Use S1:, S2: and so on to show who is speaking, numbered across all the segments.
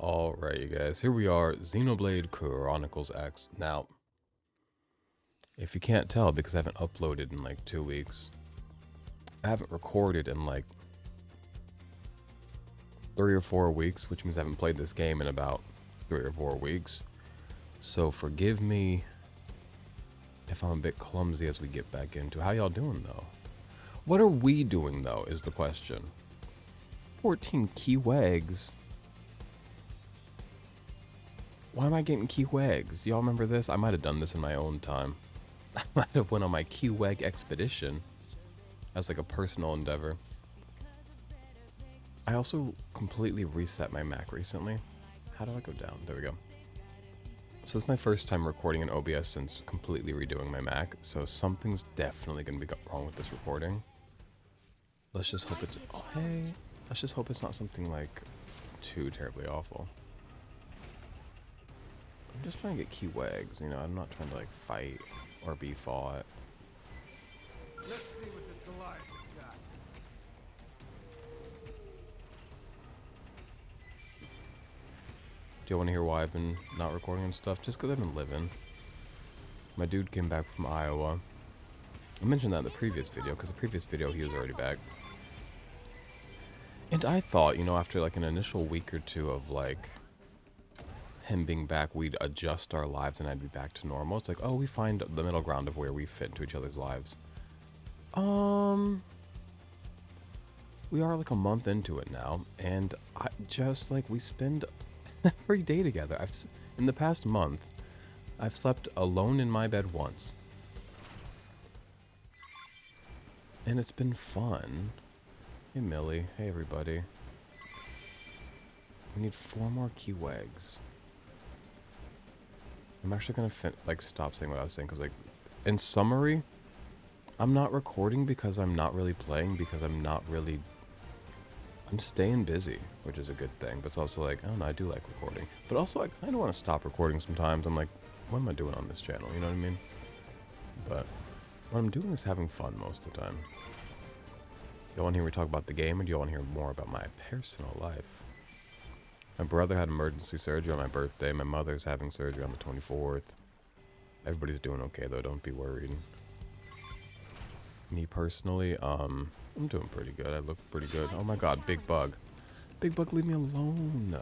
S1: Alright, you guys, here we are, Xenoblade Chronicles X. Now, if you can't tell, because I haven't uploaded in like 2 weeks, I haven't recorded in like 3 or 4 weeks, which means I haven't played this game in about 3 or 4 weeks. So forgive me if I'm a bit clumsy as we get back into. How y'all doing though? What are we doing though, is the question. 14 key wags. Why am I getting key wags? Y'all remember this? I might have done this in my own time. I might have went on my key wag expedition as like a personal endeavor. I also completely reset my Mac recently. How do I go down? There we go. So it's my first time recording in OBS since completely redoing my Mac. So something's definitely going to be wrong with this recording. Let's just hope it's... Oh, hey. Let's just hope it's not something like too terribly awful. I'm just trying to get key wags, you know, I'm not trying to like fight or be fought.
S2: Let's see what this Goliath has got.
S1: Do you want to hear why I've been not recording and stuff? Just because I've been living. My dude came back from Iowa. I mentioned that in the previous video, because the previous video he was already back. And I thought, you know, after like an initial week or two of like him being back, we'd adjust our lives and I'd be back to normal. It's like, oh, we find the middle ground of where we fit into each other's lives. We are like a month into it now, and I just like, we spend every day together. In the past month, I've slept alone in my bed once. And it's been fun. Hey Millie, hey everybody. We need 4 more key wags. I'm actually gonna stop saying what I was saying, because like, in summary, I'm not recording because I'm not really playing, because I'm staying busy, which is a good thing, but it's also like, I don't know, I do like recording, but also I kind of want to stop recording sometimes. I'm like, what am I doing on this channel, you know what I mean? But what I'm doing is having fun most of the time. You want to hear me talk about the game, or do you want to hear more about my personal life? My brother had emergency surgery on my birthday. My mother's having surgery on the 24th. Everybody's doing okay though, don't be worried. Me personally, I'm doing pretty good. I look pretty good. Oh my god, big bug. Big bug, leave me alone.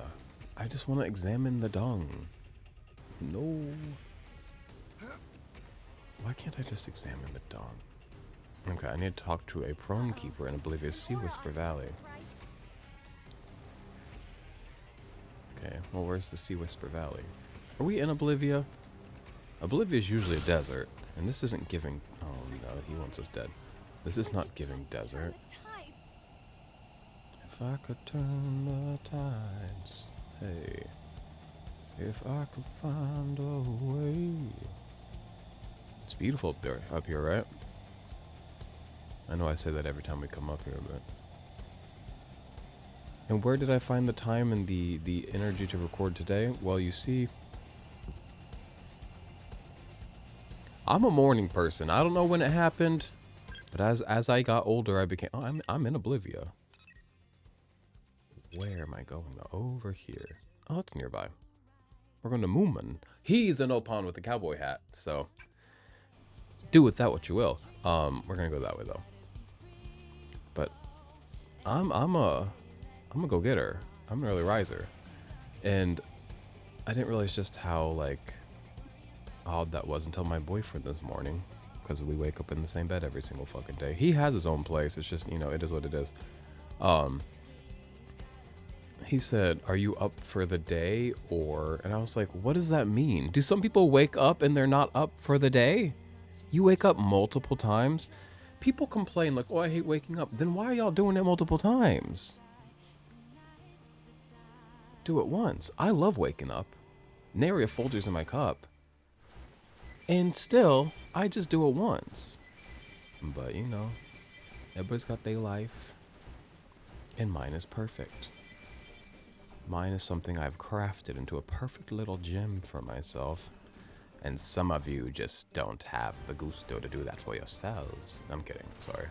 S1: I just want to examine the dung. No. Why can't I just examine the dung? Okay, I need to talk to a prone keeper in Oblivious Sea Whisper Valley. Okay, well, where's the Sea Whisper Valley? Are we in Oblivia? Oblivia is usually a desert, and this isn't giving... Oh no, he wants us dead. This is not giving desert. If I could turn the tides, hey. If I could find a way. It's beautiful up here, right? I know I say that every time we come up here, but... And where did I find the time and the energy to record today? Well, you see, I'm a morning person. I don't know when it happened, but as I got older, I became... Oh, I'm in Oblivia. Where am I going though? Over here. Oh, it's nearby. We're going to Moomin. He's an Opon with a cowboy hat, so do with that what you will. We're gonna go that way though. But I'm a go-getter. I'm an early riser. And I didn't realize just how, like, odd that was until my boyfriend this morning. Because we wake up in the same bed every single fucking day. He has his own place. It's just, you know, it is what it is. He said, are you up for the day or... And I was like, what does that mean? Do some people wake up and they're not up for the day? You wake up multiple times? People complain like, oh, I hate waking up. Then why are y'all doing it multiple times? Do it once. I love waking up. Nary a Folgers in my cup. And still, I just do it once. But, you know, everybody's got their life. And mine is perfect. Mine is something I've crafted into a perfect little gem for myself. And some of you just don't have the gusto to do that for yourselves. I'm kidding, sorry.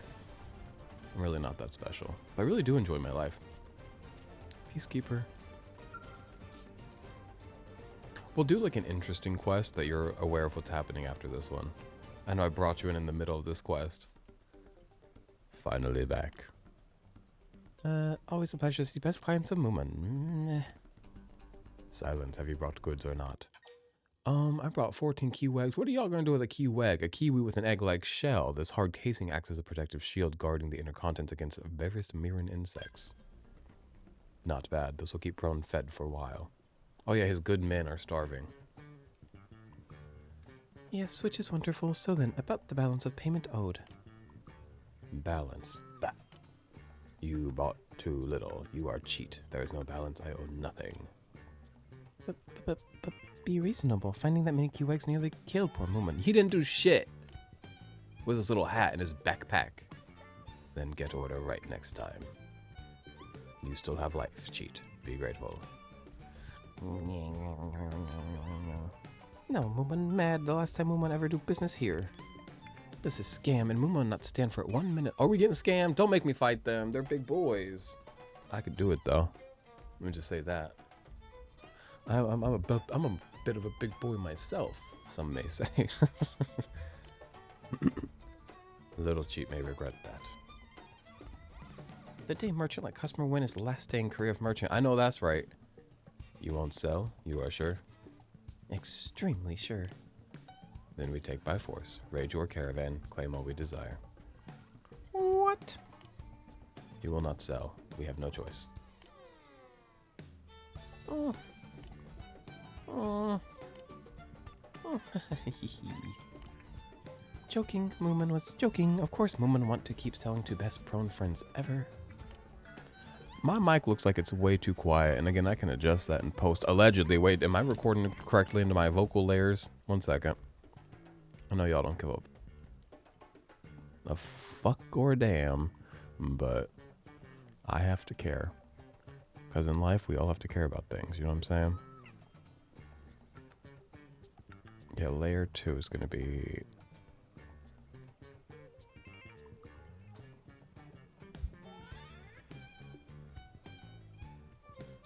S1: I'm really not that special. But I really do enjoy my life. Peacekeeper. We'll do like an interesting quest that you're aware of what's happening after this one. I know I brought you in the middle of this quest. Finally back. Always a pleasure to see best clients of Moomin. Silence, have you brought goods or not? I brought 14 kiwis. What are y'all gonna do with a kiwi? A kiwi with an egg-like shell. This hard casing acts as a protective shield guarding the inner contents against various mirren insects. Not bad. This will keep Prone fed for a while. Oh yeah, his good men are starving. Yes, which is wonderful. So then, about the balance of payment owed. Balance. Bah. You bought too little. You are cheat. There is no balance. I owe nothing. But be reasonable. Finding that many kiwis nearly killed poor Moomin. He didn't do shit with his little hat in his backpack. Then get order right next time. You still have life, cheat. Be grateful. No, Moomin mad. The last time Moomin ever do business here. This is scam, and Moomin not stand for it 1 minute. Are we getting scammed? Don't make me fight them. They're big boys. I could do it though. Let me just say that. I'm a bit of a big boy myself, some may say. Little cheat may regret that. The day merchant like customer win is the last day in career of merchant. I know that's right. You won't sell? You are sure? Extremely sure. Then we take by force. Raid your caravan. Claim all we desire. What? You will not sell. We have no choice. Oh. Oh. Oh. Joking. Moomin was joking. Of course Moomin want to keep selling to best prone friends ever. My mic looks like it's way too quiet, and again, I can adjust that in post. Allegedly. Wait, am I recording correctly into my vocal layers? 1 second. I know y'all don't give up a fuck or a damn, but I have to care. Because in life, we all have to care about things, you know what I'm saying? Yeah, layer 2 is going to be...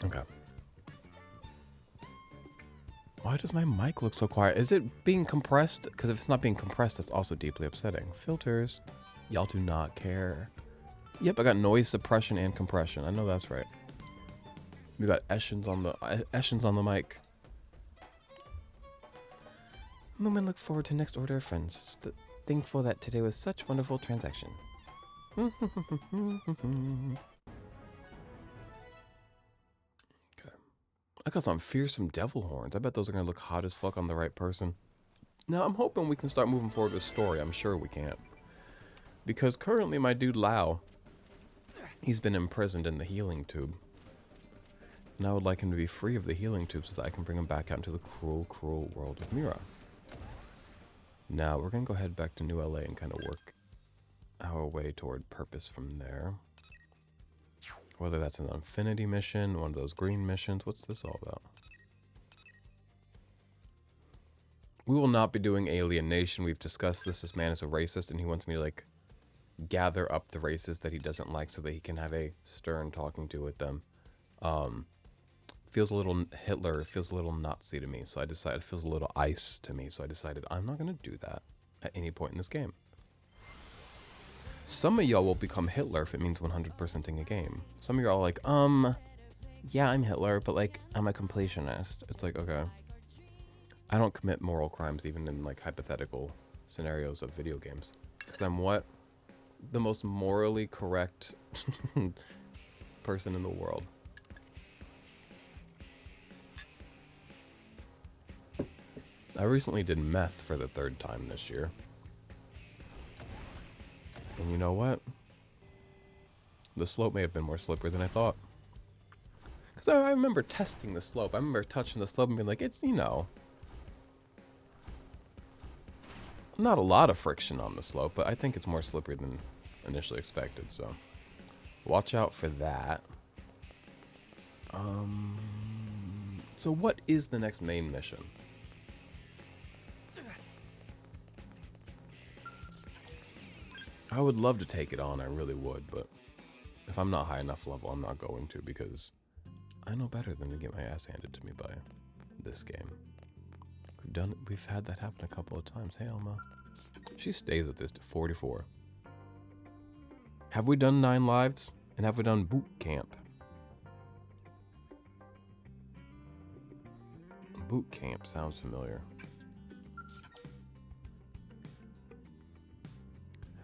S1: Okay. Why does my mic look so quiet? Is it being compressed? Because if it's not being compressed, that's also deeply upsetting. Filters. Y'all do not care. Yep, I got noise suppression and compression. I know that's right. We got Eshens on the mic. Moomin look forward to next order of friends. Thankful that today was such wonderful transaction. I got some fearsome devil horns. I bet those are going to look hot as fuck on the right person. Now, I'm hoping we can start moving forward with story. I'm sure we can't. Because currently my dude Lao, he's been imprisoned in the healing tube. And I would like him to be free of the healing tube so that I can bring him back out into the cruel, cruel world of Mira. Now, we're going to go head back to New LA and kind of work our way toward purpose from there. Whether that's an Infinity mission, one of those green missions. What's this all about? We will not be doing Alienation. We've discussed this. This man is a racist and he wants me to like gather up the races that he doesn't like so that he can have a stern talking to with them. Feels a little Hitler, feels a little Nazi to me. So I decided, it feels a little ICE to me. So I decided I'm not going to do that at any point in this game. Some of y'all will become Hitler if it means 100%ing a game. Some of y'all are like, yeah, I'm Hitler, but like, I'm a completionist. It's like, okay. I don't commit moral crimes even in like hypothetical scenarios of video games. I'm what? The most morally correct person in the world. I recently did meth for the 3rd time this year. And you know what? The slope may have been more slippery than I thought. Because I remember testing the slope. I remember touching the slope and being like, it's, you know, not a lot of friction on the slope, but I think it's more slippery than initially expected. So watch out for that. So what is the next main mission? I would love to take it on, I really would, but if I'm not high enough level, I'm not going to because I know better than to get my ass handed to me by this game. We've had that happen a couple of times. Hey, Elma. She stays at this 44. Have we done 9 lives? And have we done boot camp? Boot camp sounds familiar.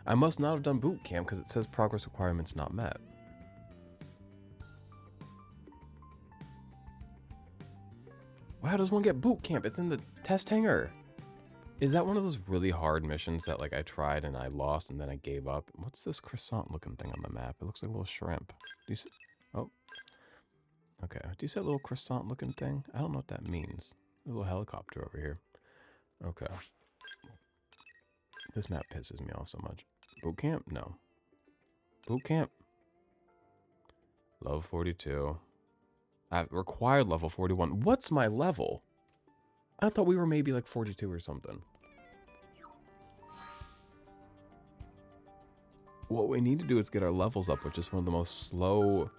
S1: I must not have done boot camp because it says progress requirements not met. Well, how does one get boot camp? It's in the test hangar. Is that one of those really hard missions that like I tried and I lost and then I gave up? What's this croissant looking thing on the map? It looks like a little shrimp. Do you see? Oh. Okay. Do you see that little croissant looking thing? I don't know what that means. A little helicopter over here. Okay. This map pisses me off so much. Boot camp? No. Boot camp? Level 42. I've required level 41. What's my level? I thought we were maybe like 42 or something. What we need to do is get our levels up, which is one of the most slow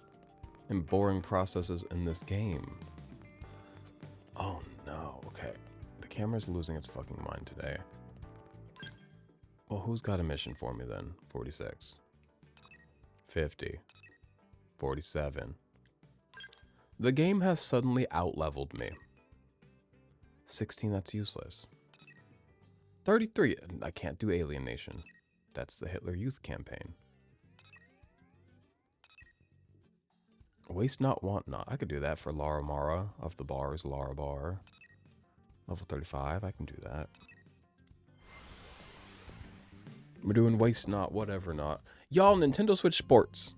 S1: and boring processes in this game. Oh no, okay. The camera's losing its fucking mind today. Well, who's got a mission for me then? 46. 50. 47. The game has suddenly out-leveled me. 16, that's useless. 33, I can't do Alienation. That's the Hitler Youth campaign. Waste not, want not. I could do that for Lara Mara of the bars, Lara Bar. Level 35, I can do that. We're doing waste not, whatever not. Y'all, Nintendo Switch Sports.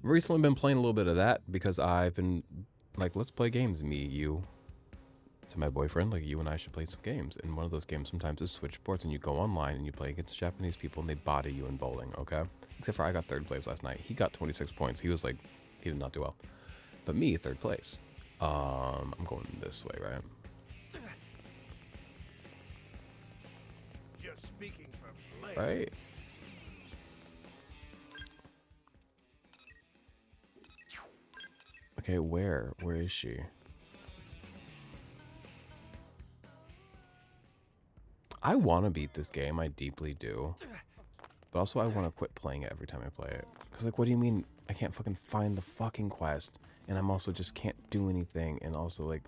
S1: Recently been playing a little bit of that because I've been like, let's play games, me, you. To my boyfriend, like, you and I should play some games. And one of those games sometimes is Switch Sports, and you go online and you play against Japanese people and they body you in bowling, okay? Except for I got 3rd place last night. He got 26 points. He was like, he did not do well. But me, 3rd place. I'm going this way, right?
S2: Just speaking for play.
S1: Right? Okay, where? Where is she? I want to beat this game, I deeply do. But also I want to quit playing it every time I play it. Because like, what do you mean I can't fucking find the fucking quest? And I'm also just can't do anything. And also like...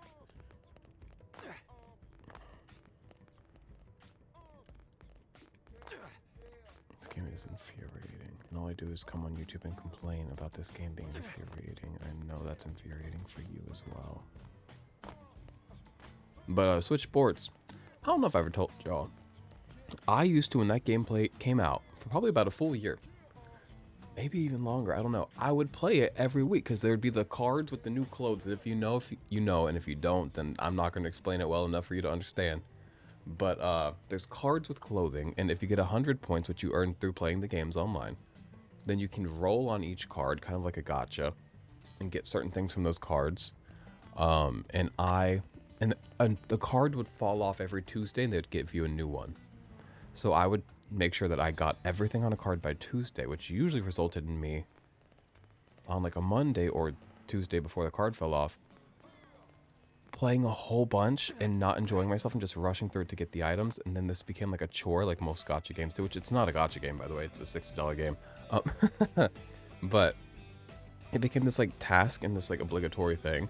S1: This game is infuriating. And all I do is come on YouTube and complain about this game being infuriating. I know that's infuriating for you as well. But Switch Sports... I don't know if I ever told y'all. I used to, when that gameplay came out, for probably about a full year, maybe even longer, I don't know, I would play it every week because there'd be the cards with the new clothes. If you know, and if you don't, then I'm not going to explain it well enough for you to understand. But there's cards with clothing, and if you get 100 points, which you earn through playing the games online, then you can roll on each card, kind of like a gacha, and get certain things from those cards. And the card would fall off every Tuesday and they'd give you a new one. So I would make sure that I got everything on a card by Tuesday, which usually resulted in me on like a Monday or Tuesday before the card fell off, playing a whole bunch and not enjoying myself and just rushing through it to get the items. And then this became like a chore like most gacha games do, which it's not a gacha game, by the way. It's a $60 game. But it became this like task and this like obligatory thing.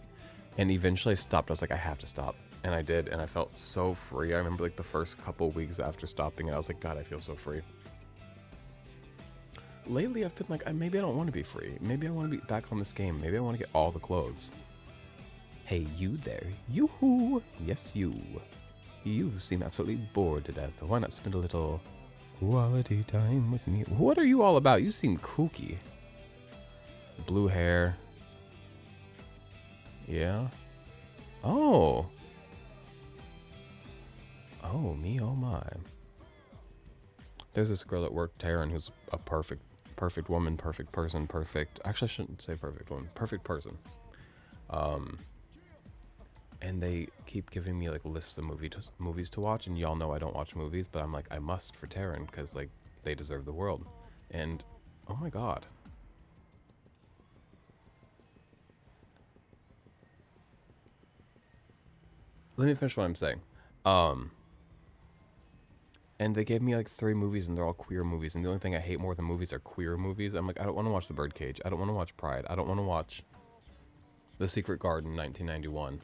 S1: And eventually I stopped. I was like, I have to stop. And I did. And I felt so free. I remember like the first couple weeks after stopping it, I was like, God, I feel so free. Lately, I've been like, maybe I don't want to be free. Maybe I want to be back on this game. Maybe I want to get all the clothes. Hey, you there. Yoo-hoo. Yes, you. You seem absolutely bored to death. Why not spend a little quality time with me? What are you all about? You seem kooky. Blue hair. Yeah. Oh. Oh, me, oh my. There's this girl at work, Taryn, who's a perfect woman, perfect person, perfect... Actually, I shouldn't say perfect woman. Perfect person. And they keep giving me, like, lists of movies to watch, and y'all know I don't watch movies, but I'm like, I must for Taryn, because, like, they deserve the world. And, oh my god. let me finish what I'm saying. Um, and they gave me like 3 movies, and they're all queer movies. And the only thing I hate more than movies are queer movies. I'm like, I don't want to watch The Birdcage. I don't want to watch Pride. I don't want to watch The Secret Garden, 1991.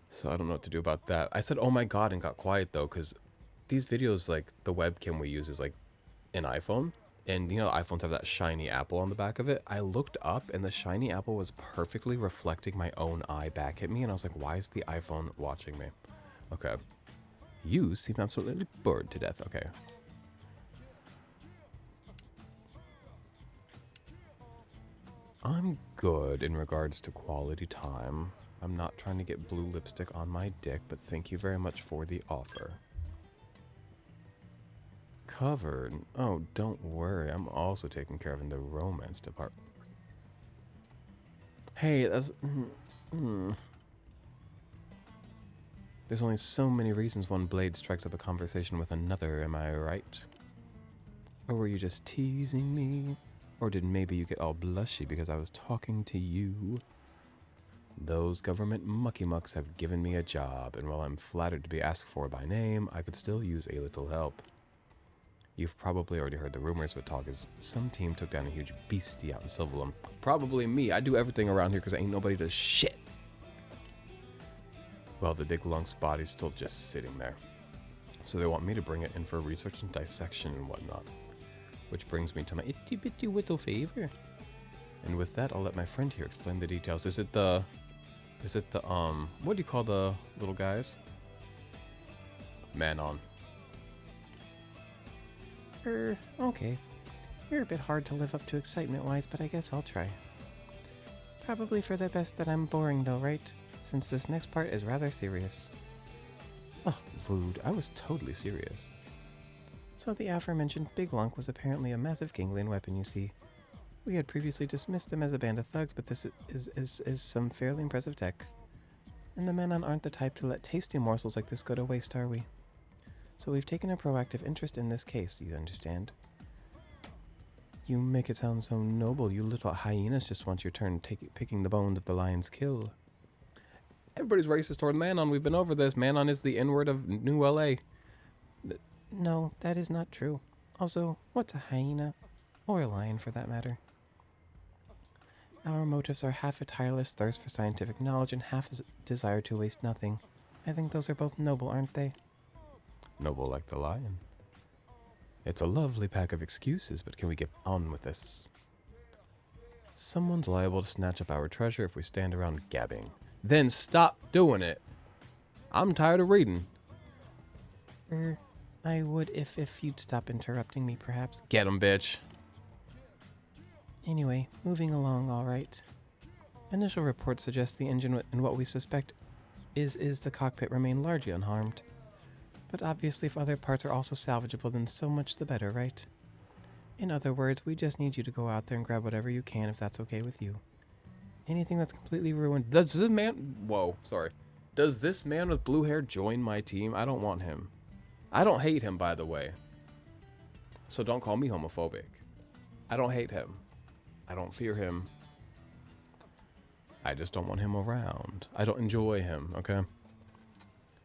S1: So I don't know what to do about that. I said, oh my god, and got quiet though, because these videos, like the webcam we use is like an iPhone. And you know, iPhones have that shiny apple on the back of it. I looked up and the shiny apple was perfectly reflecting my own eye back at me. And I was like, why is the iPhone watching me? Okay. You seem absolutely bored to death. Okay. I'm good in regards to quality time. I'm not trying to get blue lipstick on my dick, but thank you very much for the offer. Covered. Oh, don't worry. I'm also taking care of in the romance department. Hey, that's... There's only so many reasons one blade strikes up a conversation with another, am I right? Or were you just teasing me? Or did maybe you get all blushy because I was talking to you? Those government mucky mucks have given me a job, and while I'm flattered to be asked for by name, I could still use a little help. You've probably already heard the rumors, but talk is some team took down a huge beastie out in Silverlum. Probably me. I do everything around here because ain't nobody does shit. Well, the big lunk's body's still just sitting there. So they want me to bring it in for research and dissection and whatnot. Which brings me to my itty bitty whittle favor. And with that, I'll let my friend here explain the details. Is it the, what do you call the little guys? Manon.
S3: Okay. You're a bit hard to live up to excitement-wise, but I guess I'll try. Probably for the best that I'm boring though, right? Since this next part is rather serious.
S1: Oh, rude. I was totally serious.
S3: So the aforementioned Big Lunk was apparently a massive ganglion weapon, you see. We had previously dismissed them as a band of thugs, but this is some fairly impressive tech. And the Manon aren't the type to let tasty morsels like this go to waste, are we? So we've taken a proactive interest in this case, you understand? You make it sound so noble. You little hyenas just want your turn picking the bones of the lion's kill.
S1: Everybody's racist toward Manon. We've been over this. Manon is the N-word of New LA.
S3: No, that is not true. Also, what's a hyena? Or a lion, for that matter? Our motives are half a tireless thirst for scientific knowledge and half a desire to waste nothing. I think those are both noble, aren't they?
S1: Noble like the lion. It's a lovely pack of excuses, but can we get on with this? Someone's liable to snatch up our treasure if we stand around gabbing. Then stop doing it. I'm tired of reading.
S3: I would if you'd stop interrupting me, perhaps.
S1: Get 'em, bitch.
S3: Anyway, moving along, all right. Initial reports suggest the engine and what we suspect is the cockpit remain largely unharmed. But obviously if other parts are also salvageable, then so much the better, right? In other words, we just need you to go out there and grab whatever you can if that's okay with you. Anything that's completely ruined...
S1: Does this man... Whoa, sorry. Does this man with blue hair join my team? I don't want him. I don't hate him, by the way. So don't call me homophobic. I don't hate him. I don't fear him. I just don't want him around. I don't enjoy him, okay?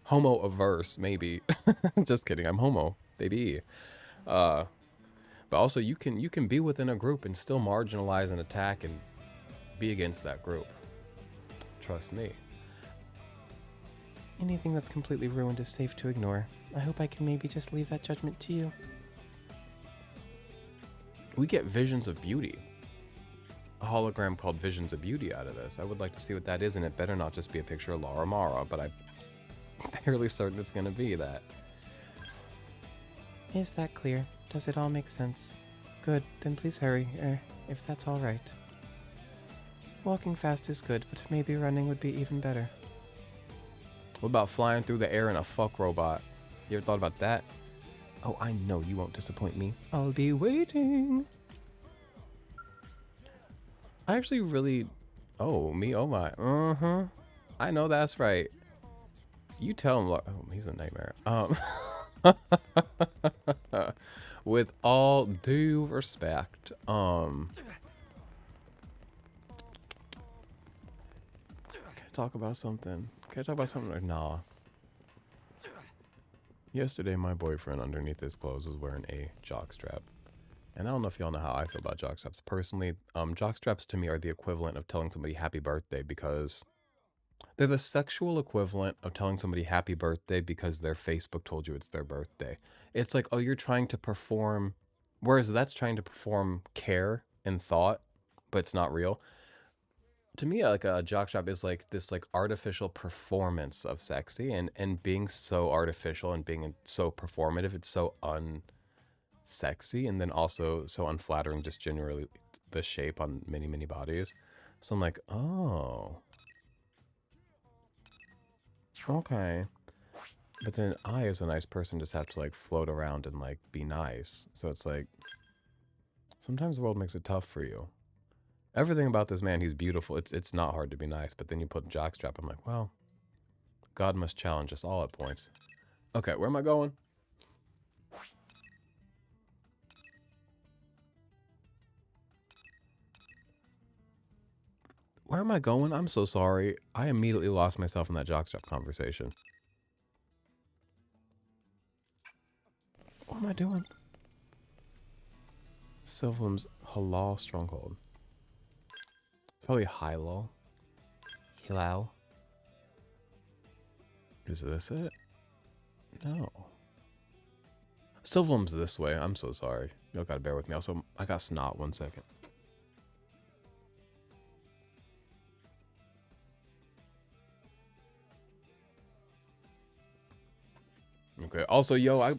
S1: Homo-averse, maybe. Just kidding, I'm homo, baby. But also, you can be within a group and still marginalize and attack and be against that group. Trust me.
S3: Anything that's completely ruined is safe to ignore. I hope I can maybe just leave that judgment to you.
S1: We get visions of beauty. A hologram called Visions of Beauty out of this. I would like to see what that is, and it better not just be a picture of Laura Mara, but I'm fairly certain it's going to be that.
S3: Is that clear? Does it all make sense? Good, then please hurry, if that's all right. Walking fast is good, but maybe running would be even better.
S1: What about flying through the air in a fuck robot? You ever thought about that? Oh, I know you won't disappoint me.
S3: I'll be waiting.
S1: I actually really... Oh, me, oh my. Uh-huh. I know that's right. You tell him... Oh, he's a nightmare. With all due respect, can I talk about something? Can I talk about something or nah? Yesterday, my boyfriend underneath his clothes was wearing a jock strap. And I don't know if y'all know how I feel about jock straps. Personally, jock straps to me are the equivalent of telling somebody happy birthday because they're the sexual equivalent of telling somebody happy birthday because their Facebook told you it's their birthday. It's like, oh, you're trying to perform, whereas that's trying to perform care and thought, but it's not real. To me, like a jockstrap is like this like artificial performance of sexy, and being so artificial and being so performative, it's so unsexy, and then also so unflattering, just generally the shape on many bodies. So I'm like, oh, okay. But then I, as a nice person, just have to like float around and like be nice. So it's like sometimes the world makes it tough for you. Everything about this man, he's beautiful. It's not hard to be nice. But then you put jockstrap. I'm like, well, God must challenge us all at points. Okay, where am I going? Where am I going? I'm so sorry. I immediately lost myself in that jockstrap conversation. What am I doing? Sylvan's Halal Stronghold. It's probably Hilo. Hilal. Is this it? No. Sylvan's this way. I'm so sorry. Y'all gotta bear with me. Also, I got snot. 1 second. Okay. Also, yo, I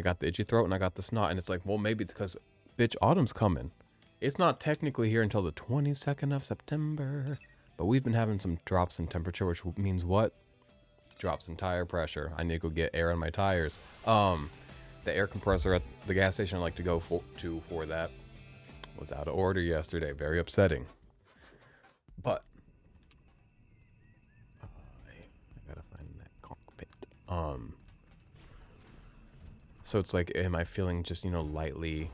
S1: got the itchy throat and I got the snot, and it's like, well, maybe it's because, bitch, autumn's coming. It's not technically here until the 22nd of September, but we've been having some drops in temperature, which means what? Drops in tire pressure. I need to go get air on my tires. The air compressor at the gas station I like to go for that was out of order yesterday. Very upsetting. But I gotta find that cockpit. So it's like, am I feeling just, you know, lightly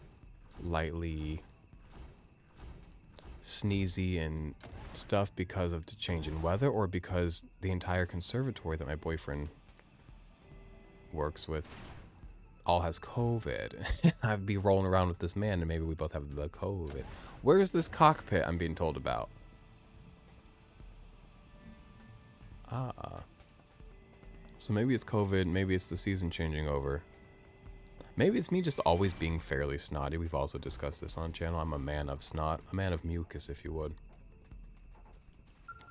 S1: sneezy and stuff because of the change in weather, or because the entire conservatory that my boyfriend works with all has COVID? I'd be rolling around with this man and maybe we both have the COVID. Where's this cockpit I'm being told about? So maybe it's COVID, maybe it's the season changing over. Maybe it's me just always being fairly snotty. We've also discussed this on channel. I'm a man of snot, a man of mucus, if you would.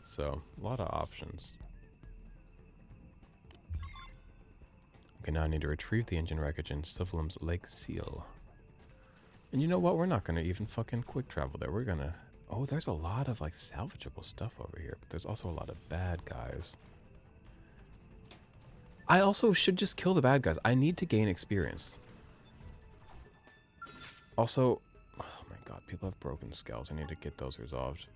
S1: So, a lot of options. Okay, now I need to retrieve the engine wreckage in Sylvan's Lake Seal. And you know what? We're not going to even fucking quick travel there. We're going to... Oh, there's a lot of, like, salvageable stuff over here. But there's also a lot of bad guys. I also should just kill the bad guys. I need to gain experience. Also, oh my god, people have broken skulls. I need to get those resolved.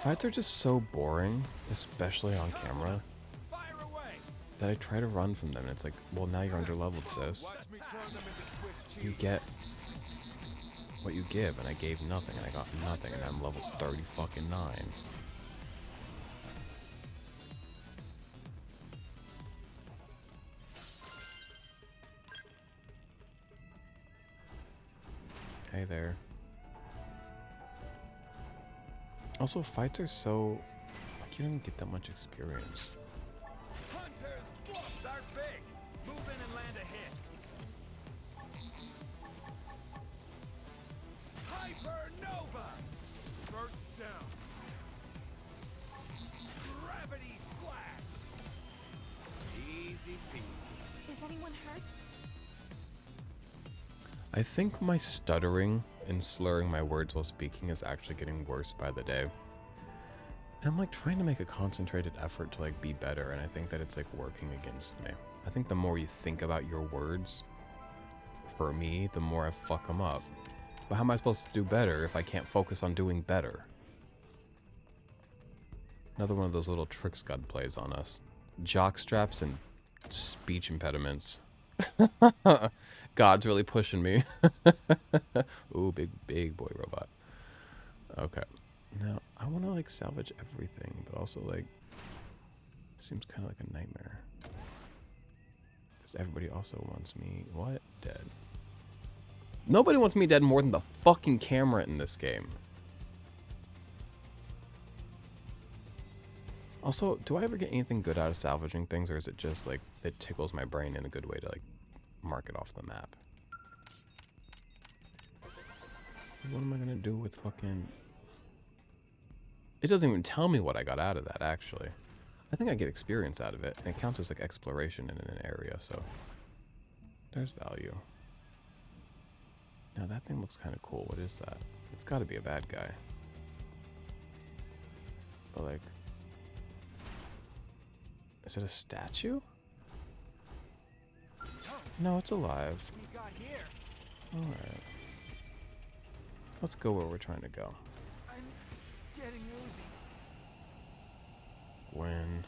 S1: Fights are just so boring, especially on camera, that I try to run from them. And it's like, well, now you're underleveled, sis. You get what you give, and I gave nothing, and I got nothing, and I'm level 30 fucking 9. Hey there. Also, fights are so... like, you don't even get that much experience.
S2: Hunters, wolves are big. Move in and land a hit. Hypernova. First down. Gravity slash. Easy peasy.
S4: Is anyone hurt?
S1: I think my stuttering and slurring my words while speaking is actually getting worse by the day. And I'm like trying to make a concentrated effort to like be better, and I think that it's like working against me. I think the more you think about your words, for me, the more I fuck them up. But how am I supposed to do better if I can't focus on doing better? Another one of those little tricks God plays on us. Jock straps and speech impediments. God's really pushing me. Ooh, big boy robot. Okay. Now, I
S3: want to like salvage everything, but also like seems kind of like a nightmare. Because everybody also wants me what? Dead. Nobody wants me dead more than the fucking camera in this game. Also, do I ever get anything good out of salvaging things, or is it just like it tickles my brain in a good way to like mark it off the map? What am I gonna do with fucking... It doesn't even tell me what I got out of that, actually. I think I get experience out of it, and it counts as like exploration in an area, so there's value. Now that thing looks kind of cool. What is that? It's got to be a bad guy. But like, is it a statue? No, it's alive. Alright. Let's go where we're trying to go.
S2: I'm getting woozy.
S3: Gwen.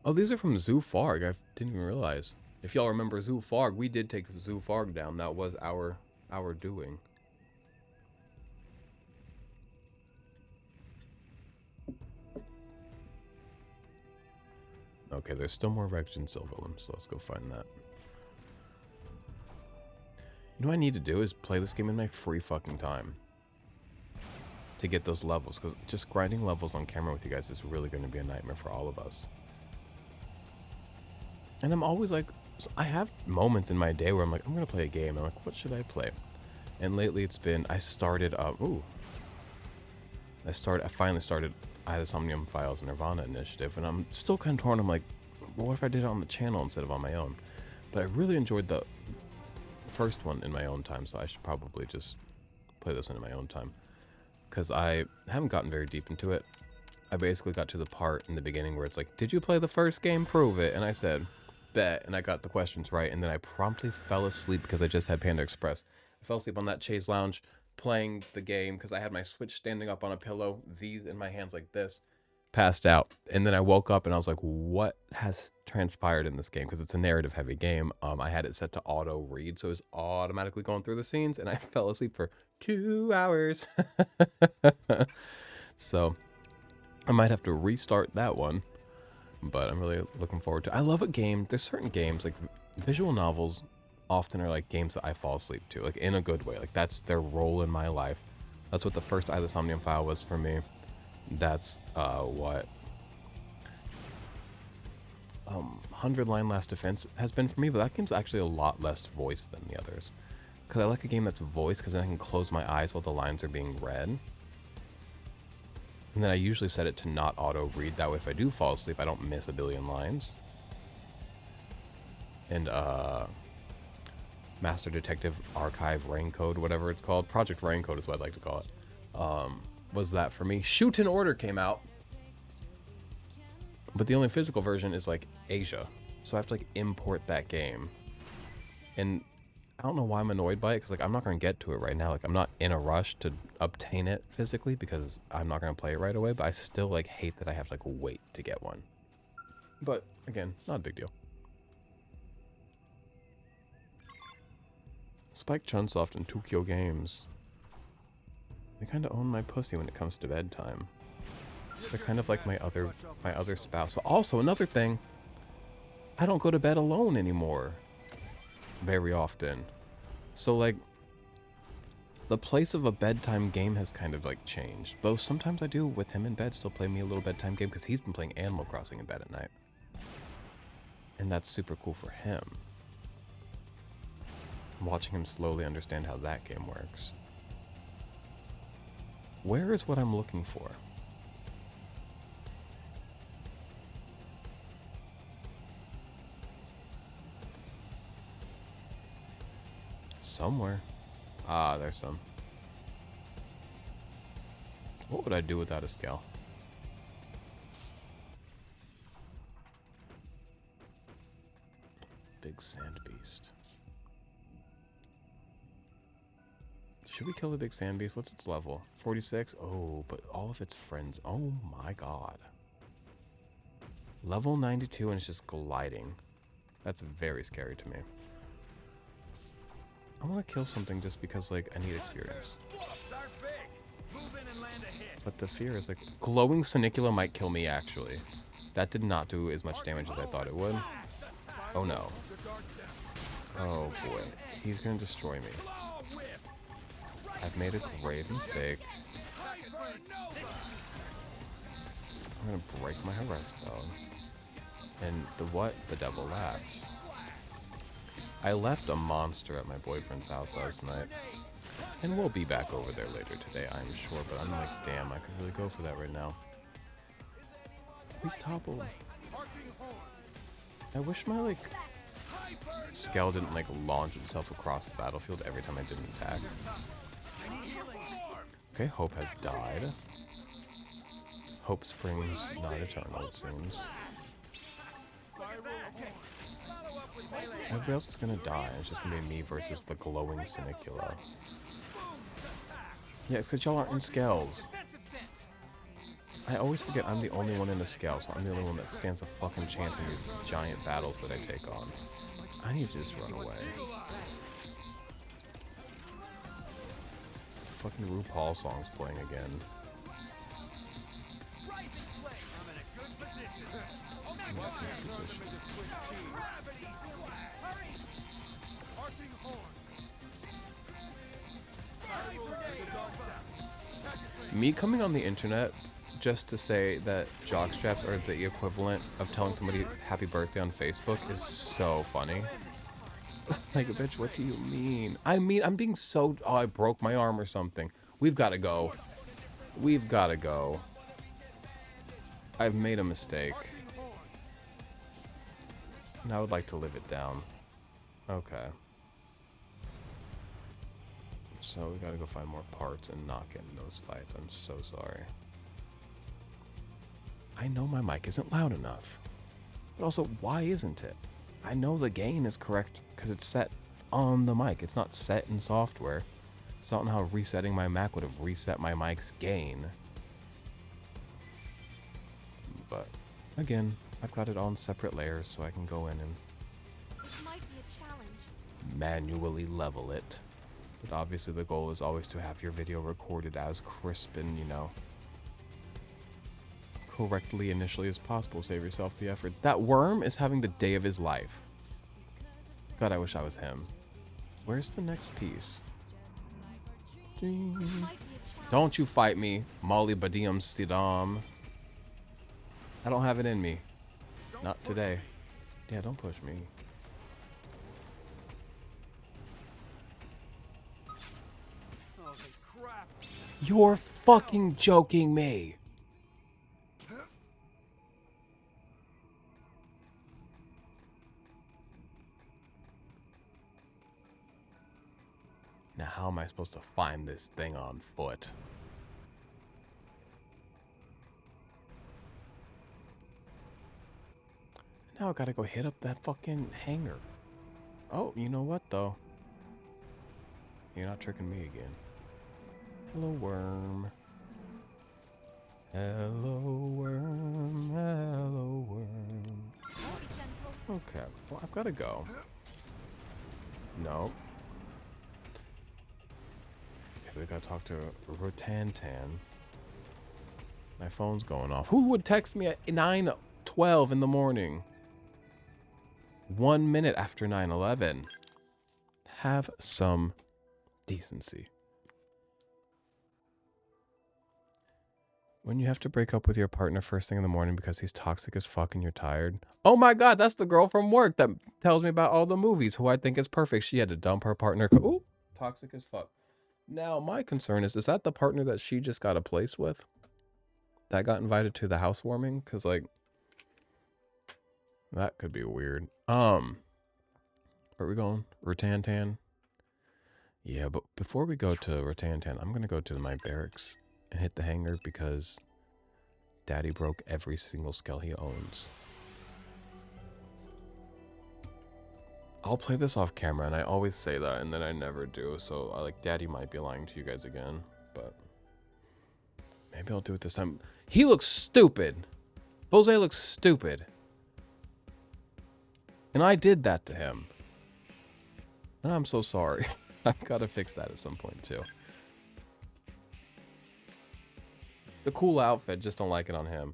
S3: Oh, these are from Zoo Farg. I didn't even realize. If y'all remember Zoo Farg, we did take Zoo Farg down. That was our doing. Okay, there's still more wreckage in Sylvalum, so let's go find that. You know what I need to do is play this game in my free fucking time. To get those levels, because just grinding levels on camera with you guys is really going to be a nightmare for all of us. And I'm always like, I have moments in my day where I'm like, I'm going to play a game. I'm like, what should I play? And lately it's been, I finally started I had the Somnium Files Nirvana initiative, and I'm still kind of torn. I'm like, well, what if I did it on the channel instead of on my own? But I really enjoyed the first one in my own time, so I should probably just play this one in my own time. Because I haven't gotten very deep into it. I basically got to the part in the beginning where it's like, did you play the first game? Prove it. And I said, bet. And I got the questions right. And then I promptly fell asleep because I just had Panda Express. I fell asleep on that chaise lounge playing the game because I had my Switch standing up on a pillow, these in my hands like this, passed out. And then I woke up and I was like, what has transpired in this game? Because it's a narrative heavy game. I had it set to auto read, so it's automatically going through the scenes, and I fell asleep for 2 hours. So I might have to restart that one, but I'm really looking forward to it. I love a game. There's certain games, like visual novels often are like games that I fall asleep to, like in a good way. Like that's their role in my life. That's what the first Eye of the Somnium File was for me. That's what 100 Line Last Defense has been for me, but that game's actually a lot less voice than the others. Because I like a game that's voice, because then I can close my eyes while the lines are being read. And then I usually set it to not auto-read. That way if I do fall asleep, I don't miss a billion lines. And Master Detective Archive Raincode, whatever it's called. Project Raincode is what I'd like to call it. Was that for me. Shoot in Order came out. But the only physical version is like Asia. So I have to like import that game. And I don't know why I'm annoyed by it, because like I'm not going to get to it right now. Like I'm not in a rush to obtain it physically because I'm not going to play it right away, but I still like hate that I have to like wait to get one. But again, not a big deal. Spike Chunsoft and Tokyo Games. They kind of own my pussy when it comes to bedtime. They're kind of like my other spouse. But also another thing, I don't go to bed alone anymore. Very often. So like the place of a bedtime game has kind of like changed. Though sometimes I do with him in bed still play me a little bedtime game because he's been playing Animal Crossing in bed at night. And that's super cool for him. I'm watching him slowly understand how that game works. Where is what I'm looking for? Somewhere. Ah, there's some. What would I do without a scale?
S1: big sand beast. Should we kill the big sand beast? What's its level? 46? Oh, but all of its friends. Oh my god. Level 92 and it's just gliding. That's very scary to me. I want to kill something just because, like, I need experience. But the fear is, like, glowing Sinicula might kill me, actually. That did not do as much damage as I thought it would. Oh no. Oh boy. He's gonna destroy me. I've made a grave mistake. I'm gonna break my Arresto. And the what? The devil laughs. I left a monster at my boyfriend's house last night. And we'll be back over there later today, I'm sure. But I'm like, damn, I could really go for that right now. He's toppled. I wish my, like, Skell didn't, like, launch itself across the battlefield every time I did an attack. Okay, Hope has died. Hope springs not eternal, it seems. Everybody else is gonna die, and it's just gonna be me versus the glowing Sinicula. Yeah, it's because y'all aren't in Skells. I always forget I'm the only one in the Skell, so I'm the only one that stands a fucking chance in these giant battles that I take on. I need to just run away. The fucking RuPaul song's playing again. I'm gonna take position. Me coming on the internet just to say that jock straps are the equivalent of telling somebody happy birthday on Facebook is so funny. Like, bitch, what do you mean? I mean, I'm being so... Oh, I broke my arm or something. We've got to go. We've got to go. I've made a mistake. And I would like to live it down. Okay. So we gotta go find more parts and not get in those fights. I'm so sorry. I know my mic isn't loud enough. But also, why isn't it? I know the gain is correct because it's set on the mic. It's not set in software. So I don't know how resetting my Mac would have reset my mic's gain. But again, I've got it on separate layers so I can go in and
S4: This might be a challenge.
S1: manually level it. But obviously the goal is always to have your video recorded as crisp and, you know, correctly initially as possible. Save yourself the effort. That worm is having the day of his life. God, I wish I was him. Where's the next piece? Don't you fight me, Molly Badium Stidam. I don't have it in me. Not today. Yeah, don't push me. You're fucking joking me. Now how am I supposed to find this thing on foot? Now I gotta go hit up that fucking hangar. Oh, you know what though? You're not tricking me again. Hello, worm. Hello, worm. Hello, worm.
S4: Be gentle.
S1: Okay, well, I've got to go. No. Okay, we got to talk to Rotantan. My phone's going off. Who would text me at 9:12 in the morning? 1 minute after 9/11. Have some decency. When you have to break up with your partner first thing in the morning because he's toxic as fuck and you're tired. Oh my god, that's the girl from work that tells me about all the movies who I think is perfect. She had to dump her partner. Ooh, toxic as fuck. Now, my concern is that the partner that she just got a place with? That got invited to the housewarming? Because, like, that could be weird. Where are we going? Rotantan? Yeah, but before we go to Rotantan, I'm going to go to my barracks and hit the hangar because Daddy broke every single skull he owns. I'll play this off camera, and I always say that, and then I never do. So, Daddy might be lying to you guys again, but maybe I'll do it this time. He looks stupid. Bose looks stupid. And I did that to him. And I'm so sorry. I've got to fix that at some point, too. The cool outfit, just don't like it on him.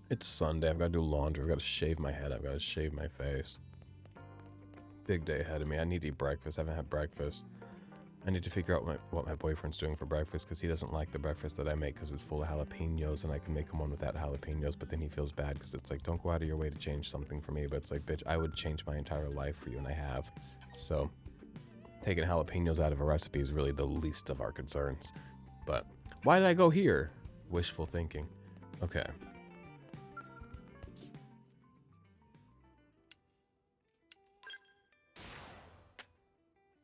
S1: It's Sunday. I've got to do laundry. I've got to shave my head. I've got to shave my face. Big day ahead of me. I need to eat breakfast. I haven't had breakfast. I need to figure out what my boyfriend's doing for breakfast because he doesn't like the breakfast that I make because it's full of jalapenos and I can make him one without jalapenos, but then he feels bad because it's like, don't go out of your way to change something for me. But it's like, bitch, I would change my entire life for you, and I have. So taking jalapenos out of a recipe is really the least of our concerns. But why did I go here? Wishful thinking. Okay.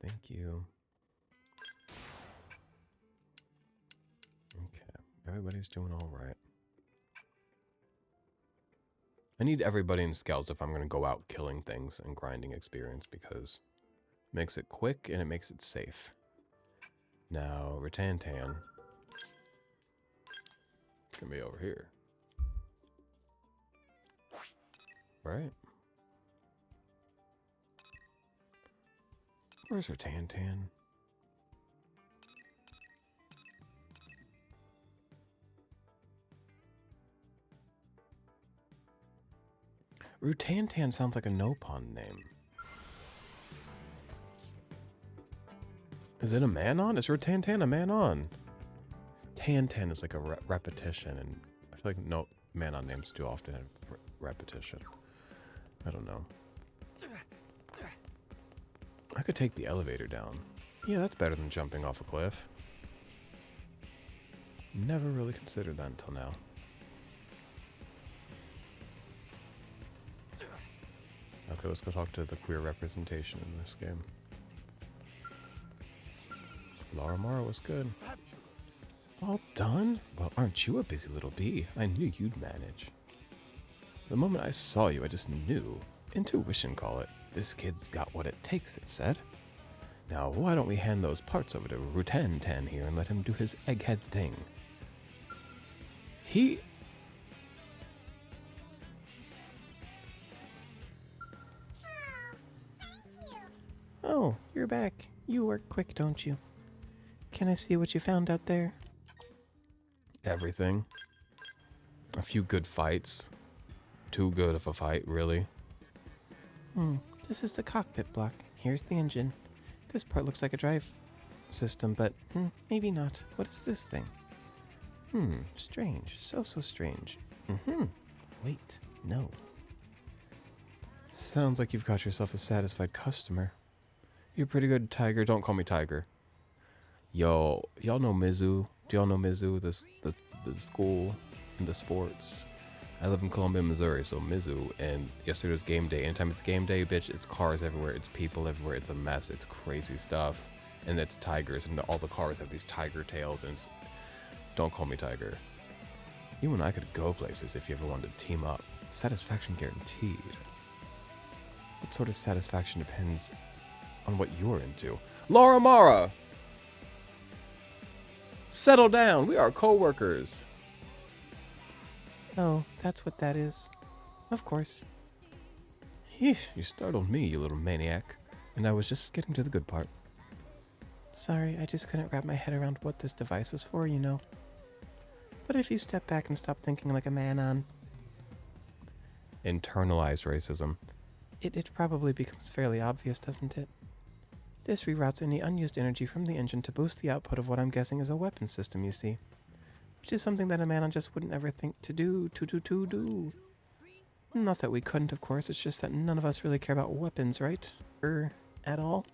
S1: Thank you. Okay, everybody's doing all right. I need everybody in Scouts if I'm going to go out killing things and grinding experience because it makes it quick and it makes it safe. Now, Ratantan can be over here. Right? Where's Ratantan? Rutantan sounds like a Nopon name. Is it a Manon? Is Rutantan a Manon? Tantan is like a repetition, and I feel like no Manon names too often have repetition. I don't know. I could take the elevator down. Yeah, that's better than jumping off a cliff. Never really considered that until now. Okay, let's go talk to the queer representation in this game. Laura Mara was good. All done? Well, aren't you a busy little bee? I knew you'd manage. The moment I saw you, I just knew. Intuition, call it. This kid's got what it takes, it said. Now, why don't we hand those parts over to Rutantan here and let him do his egghead thing? He...
S3: Oh, you're back. You work quick, don't you? Can I see what you found out there?
S1: Everything. A few good fights. Too good of a fight, really.
S3: This is the cockpit block. Here's the engine. This part looks like a drive system, but maybe not. What is this thing? Strange. So strange. Wait, no.
S1: Sounds like you've got yourself a satisfied customer. You're pretty good, Tiger. Don't call me Tiger. Yo, y'all know Mizu? Do y'all know Mizu? The school and the sports. I live in Columbia, Missouri, so Mizu, and yesterday was game day. Anytime it's game day, bitch, it's cars everywhere, it's people everywhere, it's a mess, it's crazy stuff. And it's tigers, and all the cars have these tiger tails, and it's... Don't call me Tiger. You and I could go places if you ever wanted to team up. Satisfaction guaranteed. What sort of satisfaction depends on what you're into. Laura Mara! Settle down, we are co-workers.
S3: Oh, that's what that is. Of course.
S1: Yeesh, you startled me, you little maniac. And I was just getting to the good part.
S3: Sorry, I just couldn't wrap my head around what this device was for, you know. But if you step back and stop thinking like a man-on...
S1: Internalized racism.
S3: It probably becomes fairly obvious, doesn't it? This reroutes any unused energy from the engine to boost the output of what I'm guessing is a weapon system, you see. Which is something that a man just wouldn't ever think to do. Not that we couldn't, of course, it's just that none of us really care about weapons, right? At all.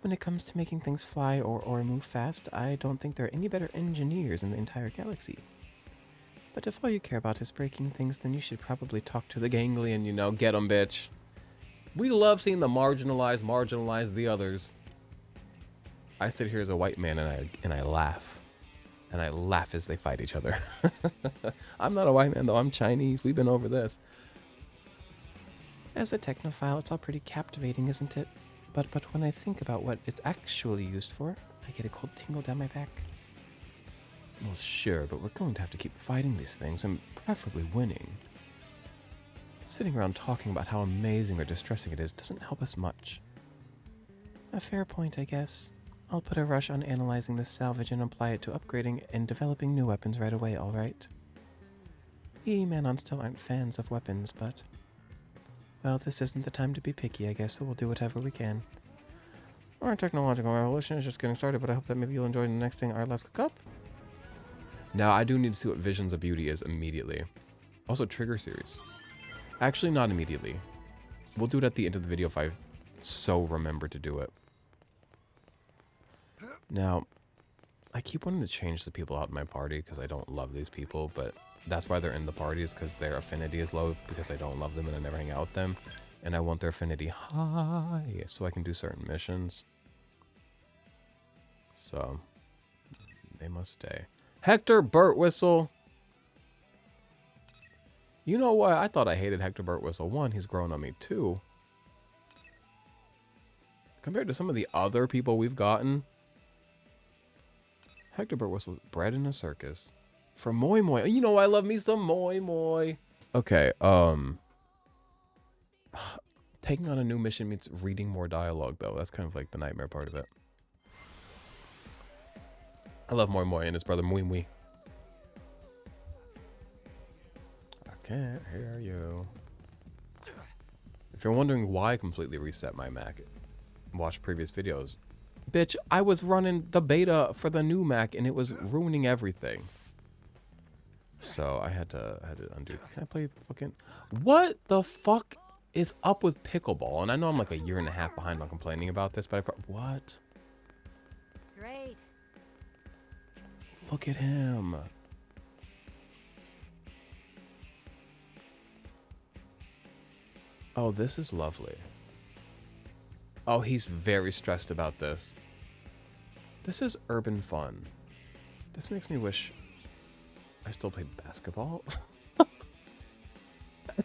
S3: When it comes to making things fly or move fast, I don't think there are any better engineers in the entire galaxy. But if all you care about is breaking things, then you should probably talk to the ganglion,
S1: You know, get 'em, bitch. We love seeing the marginalize the others. I sit here as a white man and I laugh. And I laugh as they fight each other. I'm not a white man, though. I'm Chinese. We've been over this.
S3: As a technophile, it's all pretty captivating, isn't it? But when I think about what it's actually used for, I get a cold tingle down my back.
S1: Well, sure, but we're going to have to keep fighting these things and preferably winning. Sitting around talking about how amazing or distressing it is doesn't help us much.
S3: A fair point, I guess. I'll put a rush on analyzing this salvage and apply it to upgrading and developing new weapons right away, alright? The Manon still aren't fans of weapons, but... well, this isn't the time to be picky, I guess, so we'll do whatever we can. Our technological revolution is just getting started, but I hope that maybe you'll enjoy the next thing our lives cook up.
S1: Now, I do need to see what Visions of Beauty is immediately. Also, Trigger Series. Actually, not immediately. We'll do it at the end of the video if I so remember to do it. Now, I keep wanting to change the people out in my party because I don't love these people, but that's why they're in the parties, because their affinity is low because I don't love them and I never hang out with them. And I want their affinity high so I can do certain missions. So, they must stay. Hector Burtwhistle! You know what? I thought I hated Hector Burtwhistle. 1, he's grown on me. 2, compared to some of the other people we've gotten, Hector Burtwhistle bred in a circus. For Moi Moi. You know I love me some Moi Moi. Okay, taking on a new mission means reading more dialogue, though. That's kind of like the nightmare part of it. I love Moi Moi and his brother Mui Mui. I can't hear you. If you're wondering why I completely reset my Mac, watch previous videos. Bitch, I was running the beta for the new Mac and it was ruining everything. So I had to undo. Can I play fucking... What the fuck is up with pickleball? And I know I'm like a year and a half behind on complaining about this, but what?
S4: Great.
S1: Look at him. Oh, this is lovely. Oh, he's very stressed about this. This is urban fun. This makes me wish I still played basketball. I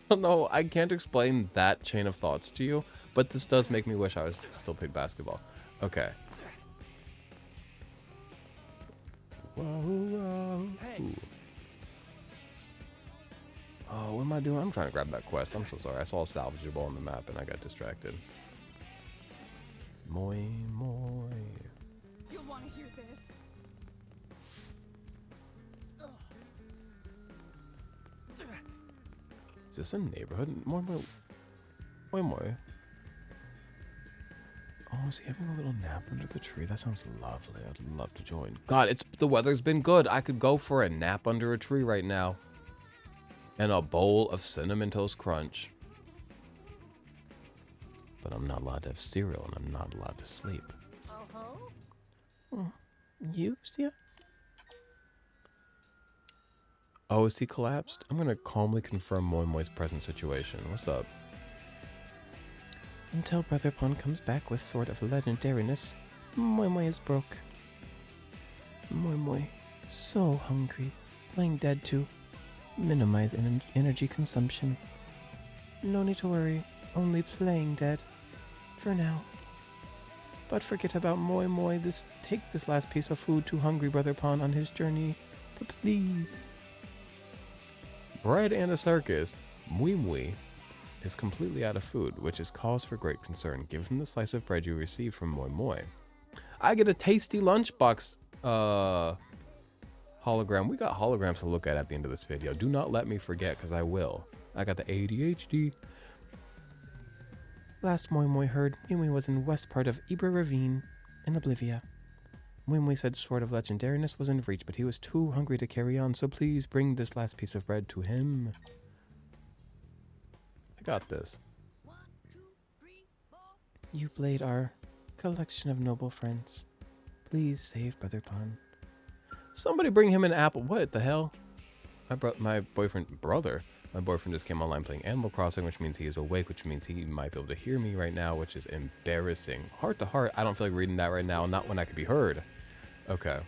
S1: don't know. I can't explain that chain of thoughts to you, but this does make me wish I was still played basketball. Okay. Whoa, whoa. Ooh. Oh, what am I doing? I'm trying to grab that quest. I'm so sorry. I saw a salvageable on the map and I got distracted. Moi Moi.
S4: You'll want to hear this.
S1: Is this a neighborhood? Moi Moi. Moi Moi. Oh, is he having a little nap under the tree? That sounds lovely. I'd love to join. God, the weather's been good. I could go for a nap under a tree right now. And a bowl of Cinnamon Toast Crunch. But I'm not allowed to have cereal and I'm not allowed to sleep.
S3: You, Sia?
S1: Oh, is he collapsed? I'm gonna calmly confirm Moi Moi's present situation. What's up?
S3: Until Brother Pon comes back with sort of legendariness, Moi Moi is broke. Moi Moi, so hungry. Playing dead to minimize energy consumption. No need to worry, only playing dead. For now. But forget about Moi Moi. Take this last piece of food to hungry Brother Pon on his journey. But please.
S1: Bread and a circus. Mui Mui is completely out of food, which is cause for great concern. Give him the slice of bread you received from Moi Moi. I get a tasty lunchbox hologram. We got holograms to look at the end of this video. Do not let me forget, because I will. I got the ADHD.
S3: Last Moi Moi heard, Moi Moi was in west part of Ibra Ravine in Oblivia. Moi Moi said Sword of Legendariness was in reach, but he was too hungry to carry on, so please bring this last piece of bread to him.
S1: I got this.
S3: You played our collection of noble friends. Please save Brother Pon.
S1: Somebody bring him an apple. What the hell? My boyfriend just came online playing Animal Crossing, which means he is awake, which means he might be able to hear me right now, which is embarrassing. Heart to heart, I don't feel like reading that right now, not when I could be heard. Okay.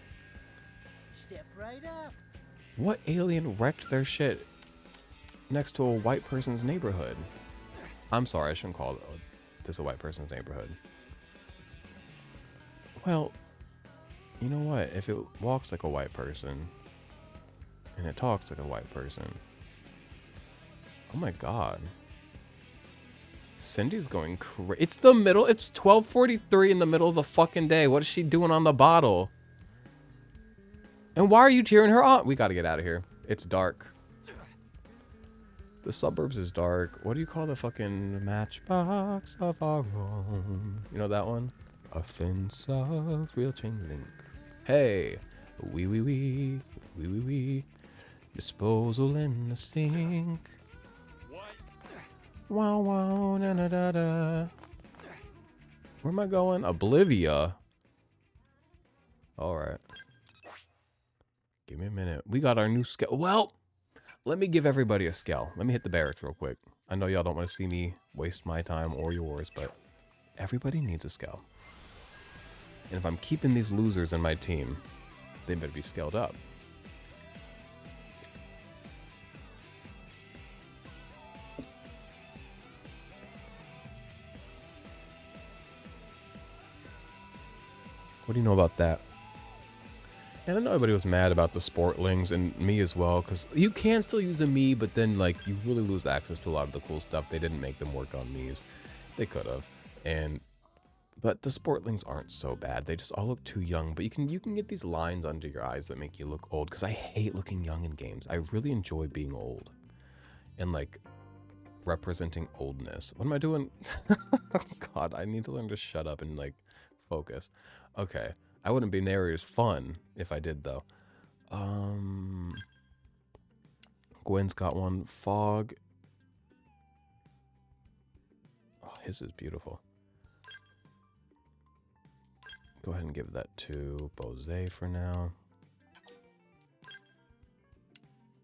S5: Step right up.
S1: What alien wrecked their shit next to a white person's neighborhood? I'm sorry, I shouldn't call this a white person's neighborhood. Well, you know what? If it walks like a white person and it talks like a white person. Oh my god. Cindy's going crazy. It's the middle. It's 12:43 in the middle of the fucking day. What is she doing on the bottle? And why are you cheering her on? We gotta get out of here. It's dark. The suburbs is dark. What do you call the fucking matchbox of our own? You know that one? A fence of real chain link. Hey, wee. Disposal in the sink. Wow, da. Where am I going? Oblivia. All right. Give me a minute. We got our new scale. Well, let me give everybody a scale. Let me hit the barracks real quick. I know y'all don't want to see me waste my time or yours, but everybody needs a scale. And if I'm keeping these losers in my team, they better be scaled up. What do you know about that? And I know everybody was mad about the Sportlings and me as well, because you can still use a me, but then like you really lose access to a lot of the cool stuff. They didn't make them work on me's. They could have. But the Sportlings aren't so bad. They just all look too young. But you can get these lines under your eyes that make you look old, because I hate looking young in games. I really enjoy being old and like representing oldness. What am I doing? Oh God, I need to learn to shut up and like focus. Okay. I wouldn't be nearly as fun if I did, though. Gwen's got one. Fog. Oh, his is beautiful. Go ahead and give that to Bose for now.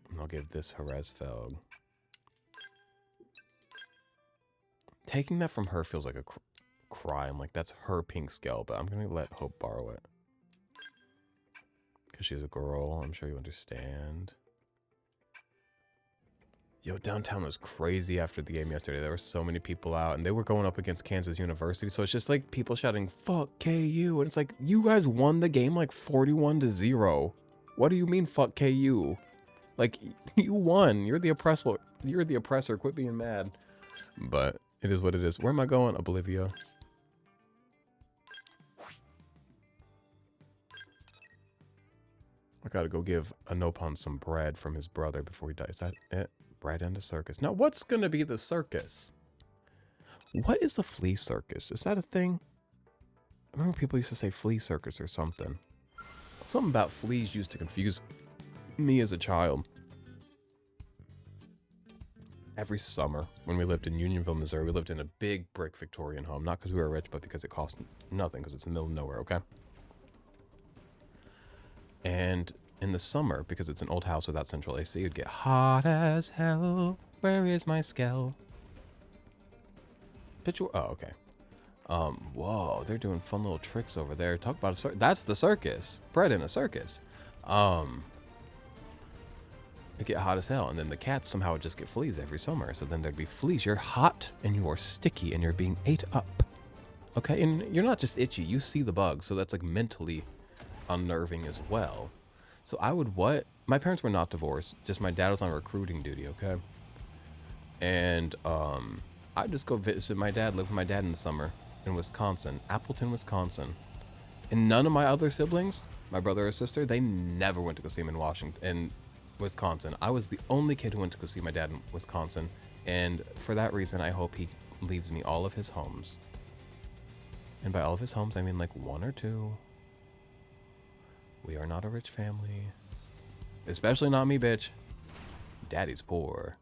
S1: And I'll give this Jerezfeld. Taking that from her feels like a crime. Like, that's her pink scale, but I'm gonna let Hope borrow it. Because she's a girl, I'm sure you understand. Yo, downtown was crazy after the game yesterday. There were so many people out, and they were going up against Kansas University, so it's just like people shouting, fuck KU, and it's like, you guys won the game like 41-0. What do you mean, fuck KU? Like, you won. You're the oppressor. You're the oppressor. Quit being mad. But it is what it is. Where am I going? Oblivia. I gotta go give Anopon some bread from his brother before he dies. Is that it? Bread and a circus. Now, what's gonna be the circus? What is the flea circus? Is that a thing? I remember people used to say flea circus or something. Something about fleas used to confuse me as a child. Every summer, when we lived in Unionville, Missouri, we lived in a big brick Victorian home. Not because we were rich, but because it cost nothing, because it's in the middle of nowhere, okay? And in the summer, because it's an old house without central AC, it'd get hot as hell. Where is my scale? Picture. Oh, okay. Whoa, they're doing fun little tricks over there. Talk about a circus. That's the circus. Bread in a circus. It get hot as hell, and then the cats somehow would just get fleas every summer. So then there'd be fleas. You're hot and you're sticky and you're being ate up. Okay, and you're not just itchy. You see the bugs, so that's like mentally unnerving as well. So I would what? My parents were not divorced. Just my dad was on recruiting duty, okay? And I'd just go visit my dad, live with my dad in the summer in Wisconsin, Appleton, Wisconsin. And none of my other siblings, my brother or sister, they never went to go see him in Wisconsin. I was the only kid who went to go see my dad in Wisconsin. And for that reason, I hope he leaves me all of his homes. And by all of his homes, I mean like one or two. We are not a rich family. Especially not me, bitch. Daddy's poor.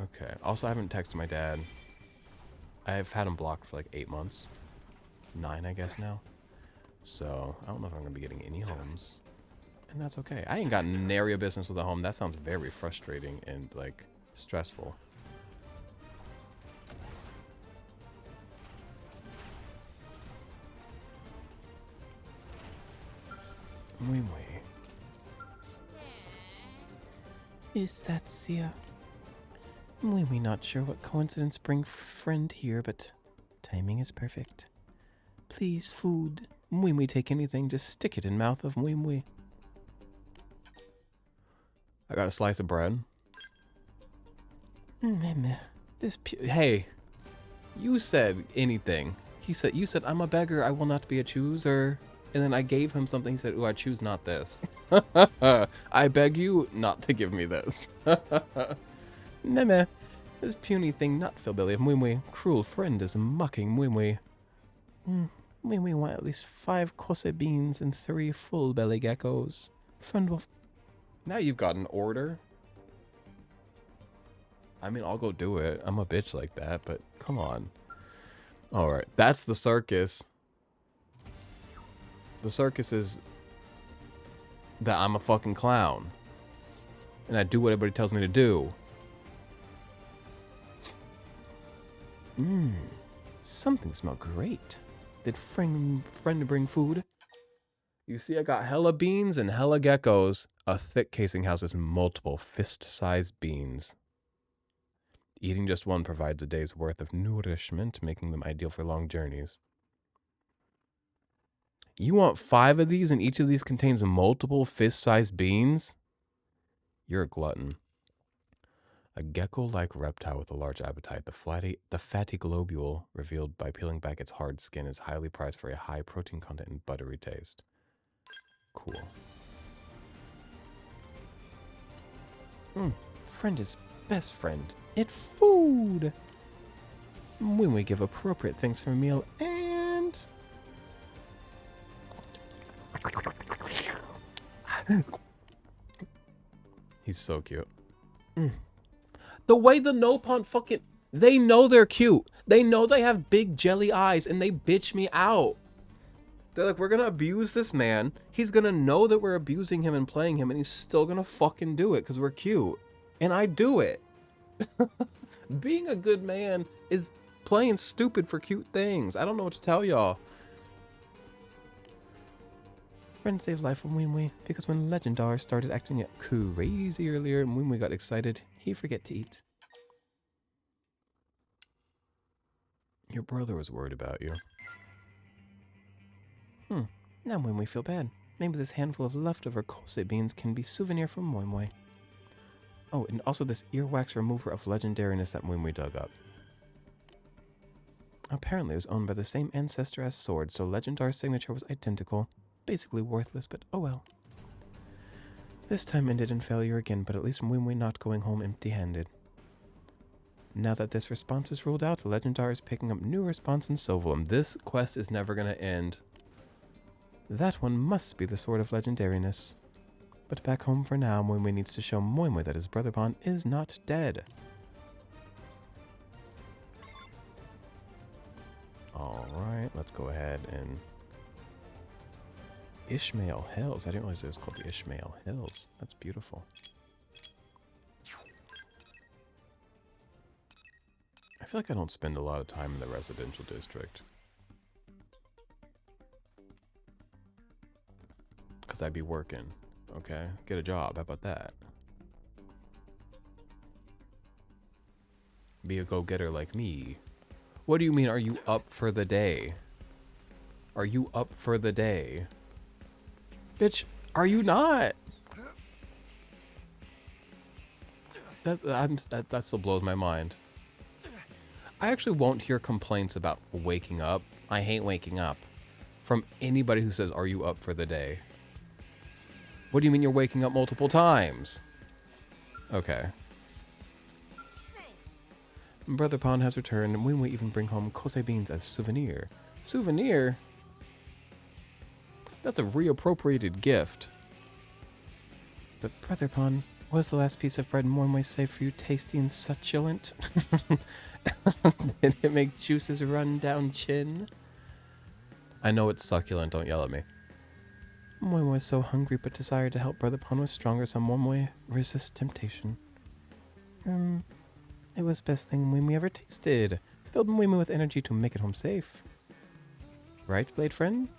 S1: Okay. Also, I haven't texted my dad. I've had him blocked for like 8 months. 9, I guess now. So, I don't know if I'm going to be getting any homes. And that's okay. I ain't got nary a business with a home. That sounds very frustrating and like stressful. Muy.
S3: Is that Sia? We not sure what coincidence bring friend here, but timing is perfect. Please, food. We take anything, just stick it in mouth of we.
S1: I got a slice of bread.
S3: Hey,
S1: You said anything. You said, I'm a beggar, I will not be a chooser. And then I gave him something, he said, ooh, I choose not this. I beg you not to give me this.
S3: meh. This puny thing not Philbilly of Mwimwe. Cruel friend is mucking Mwimwe. We want at least 5 kose beans and 3 full belly geckos. Friend will...
S1: Now you've got an order. I mean, I'll go do it. I'm a bitch like that, but come on. Alright, that's the circus. The circus is that I'm a fucking clown. And I do what everybody tells me to do.
S3: Something smell great. Did friend bring food?
S1: You see, I got hella beans and hella geckos. A thick casing houses multiple fist-sized beans. Eating just one provides a day's worth of nourishment, making them ideal for long journeys. You want 5 of these and each of these contains multiple fist-sized beans? You're a glutton. A gecko-like reptile with a large appetite, the fatty globule revealed by peeling back its hard skin is highly prized for a high protein content and buttery taste. Cool.
S3: Friend is best friend. It food. When we give appropriate thanks for a meal and...
S1: He's so cute. The way the Nopon fucking... They know they're cute. They know they have big jelly eyes and they bitch me out. They're like, we're gonna abuse this man. He's gonna know that we're abusing him and playing him and he's still gonna fucking do it because we're cute. And I do it. Being a good man is playing stupid for cute things. I don't know what to tell y'all.
S3: Friend saves life of Mwimwe because when Legendar started acting crazy earlier and Mwimwe got excited, he forget to eat.
S1: Your brother was worried about you.
S3: Now Mwimwe feel bad. Maybe this handful of leftover kose beans can be souvenir from Mwimwe. Oh, and also this earwax remover of legendariness that Mwimwe dug up. Apparently it was owned by the same ancestor as Sword, so Legendar's signature was identical. Basically worthless, but oh well. This time ended in failure again, but at least Mwimwe not going home empty-handed. Now that this response is ruled out, Legendar is picking up new response in Sovolum. This quest is never gonna end. That one must be the Sword of Legendariness. But back home for now, Mwimwe needs to show Mwimwe that his brother Bon is not dead.
S1: Alright, let's go ahead and... Ishmael Hills. I didn't realize it was called the Ishmael Hills. That's beautiful. I feel like I don't spend a lot of time in the residential district. Because I'd be working. Okay? Get a job. How about that? Be a go-getter like me. What do you mean, are you up for the day? Are you up for the day? Bitch, are you not? That still blows my mind. I actually won't hear complaints about waking up. I hate waking up. From anybody who says, are you up for the day? What do you mean you're waking up multiple times? Okay.
S4: Thanks.
S3: Brother Pon has returned, and we will even bring home kose beans as souvenir.
S1: Souvenir? That's a reappropriated gift.
S3: But Brother Pon, was the last piece of bread Mwimwe saved for you tasty and succulent? Did it make juices run down chin?
S1: I know it's succulent, don't yell at me.
S3: Mwimwe was so hungry but desired to help Brother Pon was stronger, so Mwimwe resist temptation. It was best thing Mwimwe ever tasted. Filled Mwimwe with energy to make it home safe. Right, Blade Friend?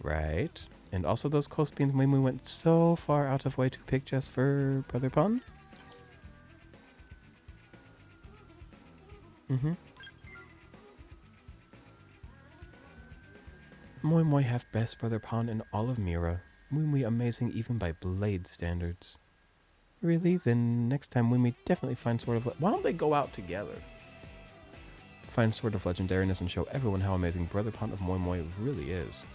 S3: Right. And also those coast beans Mwimwe went so far out of way to pick just for Brother Pon? Moi Moi have best brother pawn in all of Mira. Moi Moi amazing even by Blade standards. Really? Then next time Moi Moi definitely find Sword of why don't they go out together? Find Sword of Legendariness and show everyone how amazing Brother Pawn of Moi Moi really is.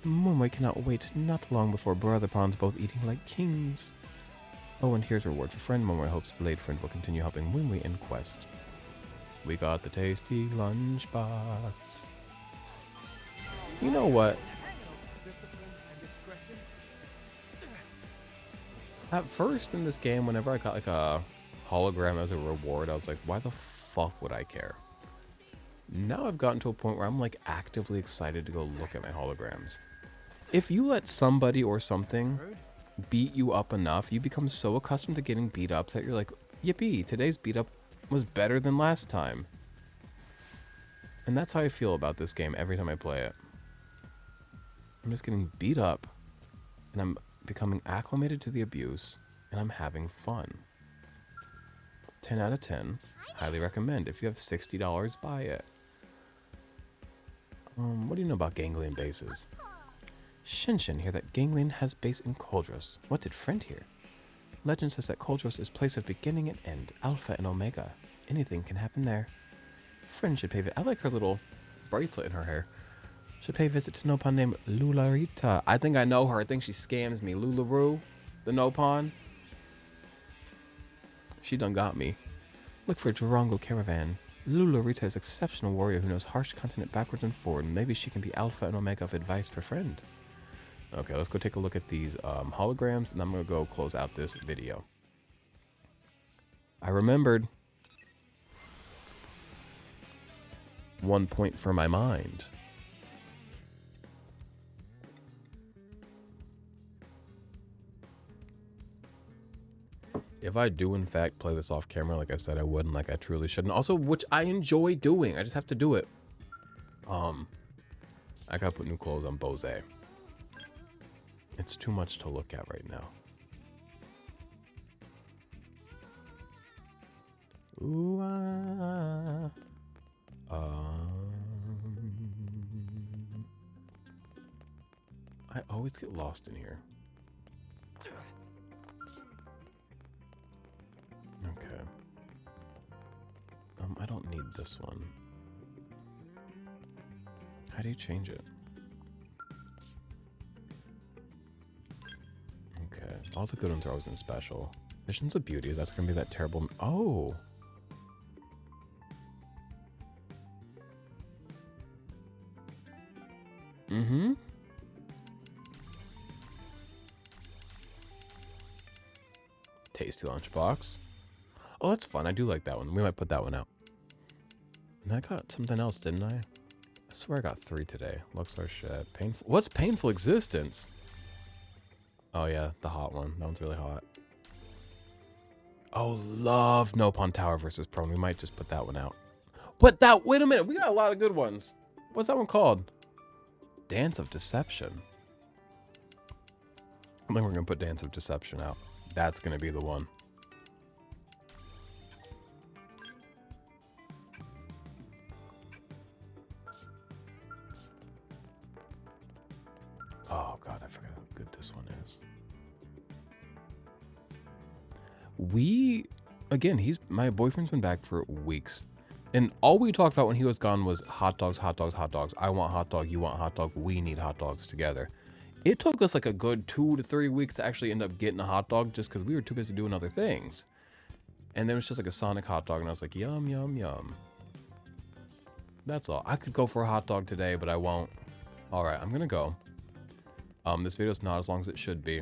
S3: Moi Moi cannot wait not long before Brother Pawns both eating like kings. Oh, and here's reward for friend. Moi Moi hopes Blade friend will continue helping Moi Moi in quest. We got the tasty lunchbox. You know what? At first in this game, whenever I got like a hologram as a reward, I was like, why the fuck would I care? Now I've gotten to a point where I'm like actively excited to go look at my holograms. If you let somebody or something beat you up enough, you become so accustomed to getting beat up that you're like, yippee, today's beat up was better than last time. And that's how I feel about this game every time I play it. I'm just getting beat up, and I'm becoming acclimated to the abuse, and I'm having fun. 10 out of 10. Highly recommend. If you have $60, buy it. What do you know about ganglion bases? Shinshin hear that ganglion has base in Koldros. What did friend hear? Legend says that Koldros is place of beginning and end, alpha and omega. Anything can happen there. Friend should pay I like her little bracelet in her hair. Should pay a visit to Nopon named Lularita. I think I know her. I think she scams me. Lularu, the Nopon. She done got me. Look for Durango Caravan. Lularita is an exceptional warrior who knows harsh continent backwards and forward. Maybe she can be alpha and omega of advice for friend. Okay, let's go take a look at these holograms, and I'm going to go close out this video. I remembered. 1 point for my mind. If I do in fact play this off camera like I said I would and like I truly shouldn't, also which I enjoy doing, I just have to do it. I gotta put new clothes on Bose. It's too much to look at right now. Ooh, I always get lost in here. Okay. I don't need this one. How do you change it? Okay. All the good ones are always in special. Visions of Beauty, that's gonna be that terrible. Oh! Mm-hmm. Tasty lunchbox. Oh, that's fun. I do like that one. We might put that one out. And I got something else, didn't I? I swear I got 3 today. Looks like shit. Painful. What's Painful Existence? Oh yeah, the hot one. That one's really hot. Oh, love Nopon Tower versus Prone. We might just put that one out. Wait a minute. We got a lot of good ones. What's that one called? Dance of Deception. I think we're gonna put Dance of Deception out. That's gonna be the one. Oh god, I forgot how good this one is. My boyfriend's been back for weeks. And all we talked about when he was gone was hot dogs, hot dogs, hot dogs. I want hot dog, you want hot dog, we need hot dogs together. It took us like a good 2 to 3 weeks to actually end up getting a hot dog just because we were too busy doing other things. And then it was just like a Sonic hot dog, and I was like, yum, yum, yum. That's all. I could go for a hot dog today, but I won't. All right, I'm gonna go. This video is not as long as it should be,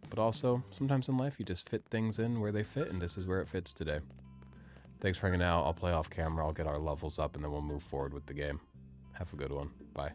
S3: but also sometimes in life you just fit things in where they fit, and this is where it fits today. Thanks for hanging out. I'll play off camera. I'll get our levels up, and then we'll move forward with the game. Have a good one. Bye.